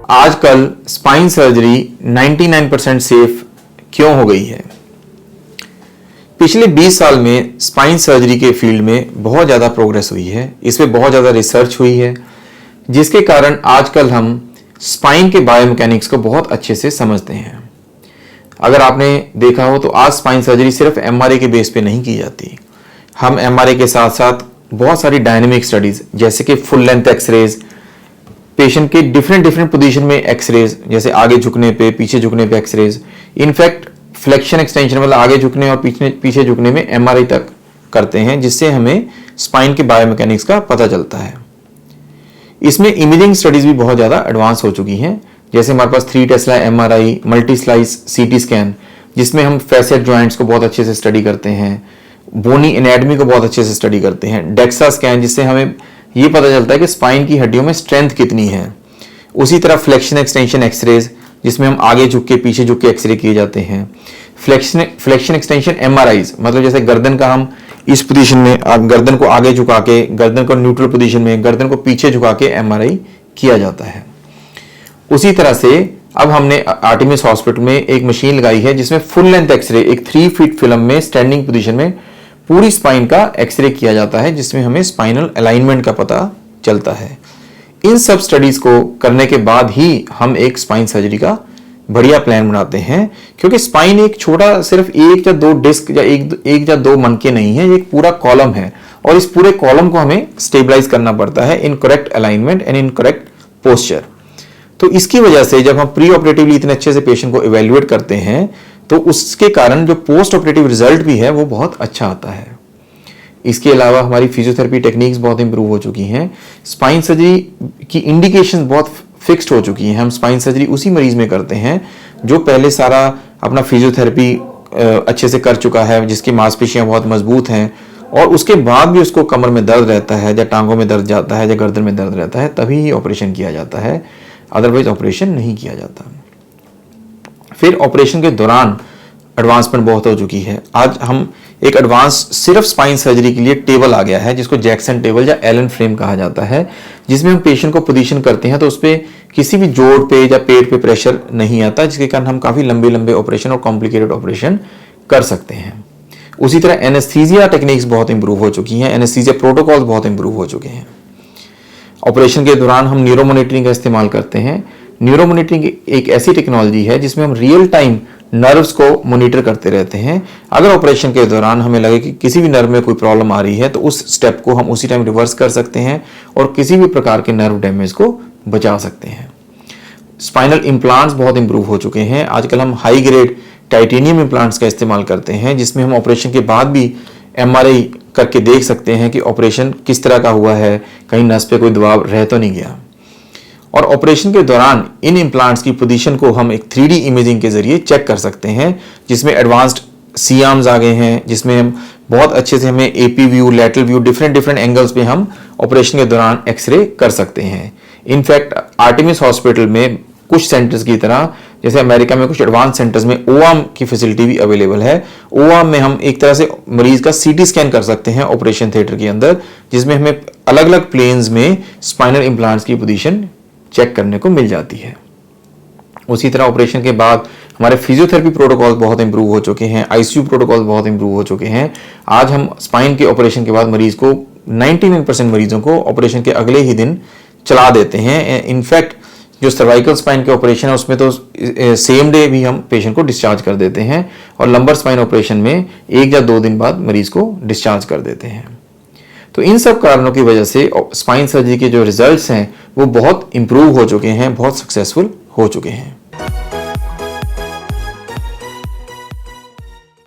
आजकल spine surgery 99% safe क्यों हो गई है? पिछले 20 साल में स्पाइन सर्जरी के फील्ड में बहुत ज़्यादा प्रोग्रेस हुई है, इसमें बहुत ज़्यादा रिसर्च हुई है, जिसके कारण आजकल हम स्पाइन के बायोमैकेनिक्स को बहुत अच्छे से समझते हैं। अगर आपने देखा हो तो आज स्पाइन सर्जरी सिर्फ एमआरआई के बेस पे नहीं की जाती। हम एमआरआई के साथ साथ बहुत सारी डायनेमिक स्टडीज जैसे कि फुल लेंथ एक्सरेज, पेशेंट के डिफरेंट पोजीशन में एक्सरेज, जैसे आगे झुकने पे, पीछे झुकने पे एक्सरेज, इनफैक्ट फ्लेक्शन एक्सटेंशन मतलब आगे झुकने और पीछे झुकने में एमआरआई तक करते हैं, जिससे हमें स्पाइन के बायोमैकेनिक्स का पता चलता है। इसमें इमेजिंग स्टडीज भी बहुत ज़्यादा एडवांस हो चुकी हैं, जैसे हमारे पास 3 Tesla MRI, multi slice CT scan, जिसमें हम फैसेट जॉइंट्स को बहुत अच्छे से स्टडी करते हैं, बोनी एनाटॉमी को बहुत अच्छे से स्टडी करते हैं, डेक्सा स्कैन जिससे हमें ये पता चलता है कि स्पाइन की हड्डियों में स्ट्रेंथ कितनी है। उसी तरह फ्लेक्शन एक्सटेंशन एक्सरेज जिसमें हम आगे झुक के पीछे झुक के एक्सरे किए जाते हैं। फ्लेक्शन एक्सटेंशन एमआरआईज मतलब जैसे गर्दन का हम इस पोजीशन में गर्दन को आगे झुका के, गर्दन को न्यूट्रल पोजीशन में, गर्दन को पीछे झुका के एमआरआई किया जाता है। उसी तरह से अब हमने आर्टेमिस हॉस्पिटल में एक मशीन लगाई है जिसमें फुल लेंथ एक्सरे एक 3 फीट फिल्म में स्टैंडिंग पोजीशन में पूरी स्पाइन का एक्सरे किया जाता है, जिसमें हमें स्पाइनल अलाइनमेंट का पता चलता है। इन सब स्टडीज को करने के बाद ही हम एक स्पाइन सर्जरी का बढ़िया प्लान बनाते हैं, क्योंकि स्पाइन एक छोटा सिर्फ 1 या 2 डिस्क या एक या 2 मनके नहीं है, ये एक पूरा कॉलम है और इस पूरे कॉलम को हमें स्टेबलाइज करना पड़ता है in correct alignment and in correct posture. तो इसकी वजह से जब हम प्री ऑपरेटिवली इतने अच्छे से पेशेंट को इवेल्युएट करते हैं तो उसके कारण जो पोस्ट ऑपरेटिव रिजल्ट भी है वो बहुत अच्छा आता है। इसके अलावा हमारी फिजियोथेरेपी टेक्निक्स बहुत इंप्रूव हो चुकी हैं। स्पाइन सर्जरी की इंडिकेशन बहुत फिक्स्ड हो चुकी हैं। हम स्पाइन सर्जरी उसी मरीज में करते हैं जो पहले सारा अपना फिजियोथेरेपी अच्छे से कर चुका है, जिसकी मांसपेशियां बहुत मजबूत हैं और उसके बाद भी उसको कमर में दर्द रहता है या टांगों में दर्द जाता है या गर्दन में दर्द रहता है, तभी ही ऑपरेशन किया जाता है, अदरवाइज ऑपरेशन नहीं किया जाता। फिर ऑपरेशन के दौरान एडवांसमेंट बहुत हो चुकी है। आज हम एक एडवांस सिर्फ स्पाइन सर्जरी के लिए टेबल आ गया है जिसको जैक्सन टेबल या एलन फ्रेम कहा जाता है, जिसमें हम पेशेंट को पोजीशन करते हैं तो उस पर किसी भी जोड़ पे या पेट पे प्रेशर नहीं आता, जिसके कारण हम काफी लंबे ऑपरेशन और कॉम्प्लिकेटेड ऑपरेशन कर सकते हैं। उसी तरह एनेस्थीसिया टेक्निक्स बहुत इंप्रूव हो चुकी हैं, एनेस्थीसिया प्रोटोकॉल बहुत इंप्रूव हो चुके हैं। ऑपरेशन के दौरान हम न्यूरो मॉनिटरिंग का इस्तेमाल करते हैं। न्यूरो मॉनिटरिंग एक ऐसी टेक्नोलॉजी है जिसमें हम रियल टाइम नर्व्स को मॉनिटर करते रहते हैं। अगर ऑपरेशन के दौरान हमें लगे कि किसी भी नर्व में कोई प्रॉब्लम आ रही है तो उस स्टेप को हम उसी टाइम रिवर्स कर सकते हैं और किसी भी प्रकार के नर्व डैमेज को बचा सकते हैं। स्पाइनल इम्प्लांट्स बहुत इंप्रूव हो चुके हैं। आजकल हम हाई ग्रेड टाइटेनियम इम्प्लांट्स का इस्तेमाल करते हैं, जिसमें हम ऑपरेशन के बाद भी एमआरआई करके देख सकते हैं कि ऑपरेशन किस तरह का हुआ है, कहीं नस पे कोई दबाव रह तो नहीं गया। और ऑपरेशन के दौरान इन इम्प्लांट्स की पोजीशन को हम एक 3D इमेजिंग के जरिए चेक कर सकते हैं, जिसमें एडवांस्ड सी आर्म्स आ गए हैं, जिसमें हम बहुत अच्छे से हमें AP view, lateral view, different angles पे हम ऑपरेशन के दौरान एक्सरे कर सकते हैं। इनफैक्ट आर्टेमिस हॉस्पिटल में कुछ सेंटर्स की तरह, जैसे अमेरिका में कुछ एडवांस सेंटर्स में ओआर्म की फैसिलिटी भी अवेलेबल है। ओआर्म में हम एक तरह से मरीज का सीटी स्कैन कर सकते हैं ऑपरेशन थिएटर के अंदर, जिसमें हमें अलग अलग प्लेन्स में स्पाइनल इम्प्लांट्स की पोजीशन चेक करने को मिल जाती है। उसी तरह ऑपरेशन के बाद हमारे फिजियोथेरेपी प्रोटोकॉल बहुत इंप्रूव हो चुके हैं, आईसीयू प्रोटोकॉल बहुत इंप्रूव हो चुके हैं। आज हम स्पाइन के ऑपरेशन के बाद मरीज को 99% मरीजों को ऑपरेशन के अगले ही दिन चला देते हैं। इनफैक्ट जो सर्वाइकल स्पाइन के ऑपरेशन है उसमें तो सेम डे भी हम पेशेंट को डिस्चार्ज कर देते हैं और लंबर स्पाइन ऑपरेशन में 1 या 2 दिन बाद मरीज को डिस्चार्ज कर देते हैं। तो इन सब कारणों की वजह से स्पाइन सर्जरी के जो रिजल्ट्स हैं वो बहुत इंप्रूव हो चुके हैं, बहुत सक्सेसफुल हो चुके हैं।